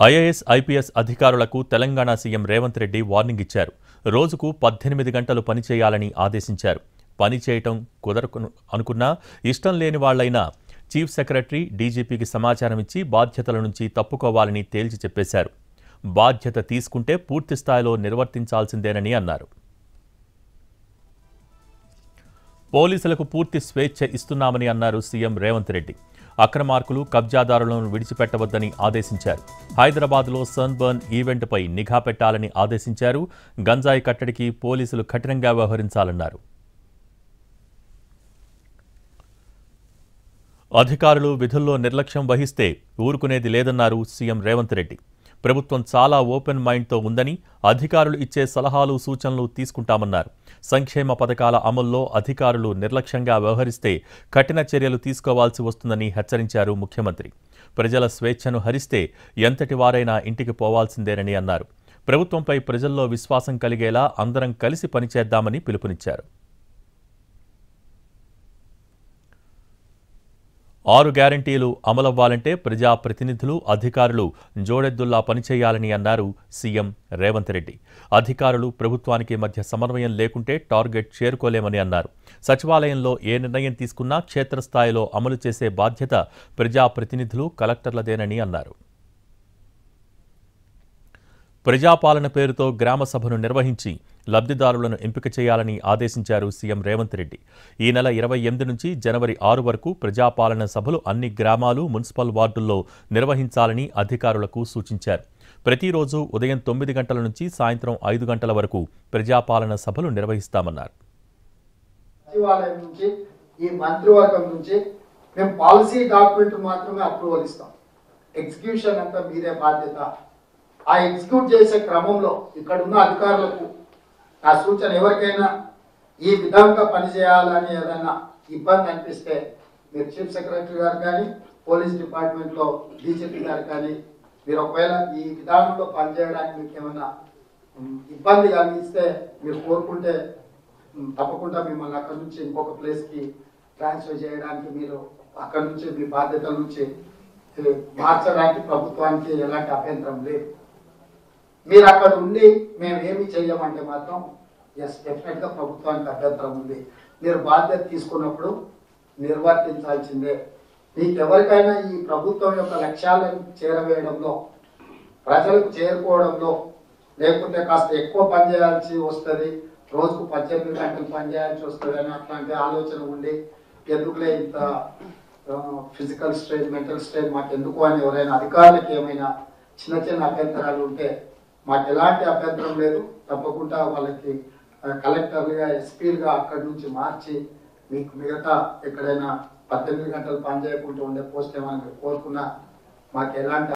IAS, IPS అధికారులకు Telangana CM Revanth Reddy warning ఇచ్చారు. రోజుకు 18 గంటలు పనిచేయాలని ఆదేశించారు. పని చేయటం కుదరకును అనుకున్నా ఇష్టం లేని వాళ్లైనా చీఫ్ సెక్రటరీ, డీజీపీకి సమాచారం ఇచ్చి బాధ్యతల నుంచి తప్పుకోవాలని తేల్చి చెప్పేశారు. బాధ్యత తీసుకుంటే పూర్తి స్థాయిలో నిర్వర్తించాల్సిందేనని అన్నారు. పోలీసులకు పూర్తి స్వేచ్ఛ ఇస్తున్నామని అన్నారు సీఎం రేవంత్ రెడ్డి. అక్రమార్కులు, కబ్జాదారులను విడిచిపెట్టవద్దని ఆదేశించారు. హైదరాబాద్లో సన్బర్న్ ఈవెంట్పై నిఘా పెట్టాలని ఆదేశించారు. గంజాయి కట్టడికి పోలీసులు కఠినంగా వ్యవహరించాలన్నారు. అధికారులు విధుల్లో నిర్లక్ష్యం వహిస్తే ఊరుకునేది లేదన్నారు సీఎం రేవంత్ రెడ్డి. ప్రభుత్వం చాలా ఓపెన్ మైండ్తో ఉందని, అధికారులు ఇచ్చే సలహాలు, సూచనలు తీసుకుంటామన్నారు. సంక్షేమ పథకాల అమల్లో అధికారులు నిర్లక్ష్యంగా వ్యవహరిస్తే కఠిన చర్యలు తీసుకోవాల్సి వస్తుందని హెచ్చరించారు ముఖ్యమంత్రి. ప్రజల స్వేచ్ఛను హరిస్తే ఎంతటి వారైనా ఇంటికి పోవాల్సిందేనని అన్నారు. ప్రభుత్వంపై ప్రజల్లో విశ్వాసం కలిగేలా అందరం కలిసి పనిచేద్దామని పిలుపునిచ్చారు. 6 గ్యారంటీలు అమలవ్వాలంటే ప్రజాప్రతినిధులు, అధికారులు జోడెద్దుల్లా పనిచేయాలని అన్నారు సీఎం రేవంత్ రెడ్డి. అధికారులు, ప్రభుత్వానికి మధ్య సమన్వయం లేకుంటే టార్గెట్ చేరుకోలేమని అన్నారు. సచివాలయంలో ఏ నిర్ణయం తీసుకున్నా క్షేత్రస్థాయిలో అమలు చేసే బాధ్యత ప్రజాప్రతినిధులు, కలెక్టర్లదేనని అన్నారు. ప్రజాపాలన పేరుతో గ్రామ సభను నిర్వహించి లబ్ధిదారులను ఎంపిక చేయాలని ఆదేశించారు సీఎం రేవంత్ రెడ్డి. ఈ నెల 28 నుంచి జనవరి 6 వరకు ప్రజాపాలన సభలు అన్ని గ్రామాలు, మున్సిపల్ వార్డుల్లో నిర్వహించాలని అధికారులకు సూచించారు. ప్రతిరోజు ఉదయం 9 గంటల నుంచి సాయంత్రం 5 గంటల వరకు ప్రజాపాలన సభలు నిర్వహిస్తామన్నారు. సచివాలయం నుంచి, ఈ మంత్రివర్గం నుంచి మేము పాలసీ డాక్యుమెంట్ మాత్రమే అప్రూవల్ ఇస్తాం. ఎగ్జిక్యూషన్ అంతా మీదే బాధ్యత. ఆ ఎగ్జిక్యూట్ చేసే క్రమంలో ఇక్కడ ఉన్న అధికారులకు ఆ సూచన, ఎవరికైనా ఈ విధంగా పనిచేయాలని ఏదైనా ఇబ్బంది అనిపిస్తే మీరు చీఫ్ సెక్రటరీ గారు కానీ, పోలీస్ డిపార్ట్మెంట్లో డీజీపీ గారు కానీ, మీరు ఒకవేళ ఈ విధానంలో పనిచేయడానికి మీకు ఏమైనా ఇబ్బంది కలిగిస్తే మీరు కోరుకుంటే తప్పకుండా మిమ్మల్ని అక్కడి నుంచి ఇంకొక ప్లేస్కి ట్రాన్స్ఫర్ చేయడానికి, మీరు అక్కడి నుంచి మీ బాధ్యతల నుంచి మార్చడానికి ప్రభుత్వానికి ఎలాంటి అభ్యంతరం లేదు. మీరు అక్కడ ఉండి మేము ఏమి చెయ్యమంటే మాత్రం ఎస్, డెఫినెట్గా ప్రభుత్వానికి అభ్యంతరం ఉంది. మీరు బాధ్యత తీసుకున్నప్పుడు నిర్వర్తించాల్సిందే. మీకు ఎవరికైనా ఈ ప్రభుత్వం యొక్క లక్ష్యాలను చేరవేయడంలో, ప్రజలకు చేరుకోవడంలో, లేకుంటే కాస్త ఎక్కువ పనిచేయాల్సి వస్తుంది, రోజుకు 18 గంటలు పనిచేయాల్సి వస్తుంది అని అట్లాంటి ఆలోచన ఉండి ఎందుకులే ఇంత ఫిజికల్ స్ట్రెయిన్, మెంటల్ స్ట్రెయిన్ మాకు ఎందుకు అని ఎవరైనా అధికారులకు ఏమైనా చిన్న చిన్న అభ్యంతరాలు ఉంటే మాకు ఎలాంటి అభ్యంతరం లేదు. తప్పకుండా వాళ్ళకి కలెక్టర్లుగా, ఎస్పీలుగా అక్కడి నుంచి మార్చి మీకు మిగతా ఎక్కడైనా 18 గంటలు పనిచేయకుండా ఉండే పోస్ట్ ఏమైనా కోరుకున్నా మాకు ఎలాంటి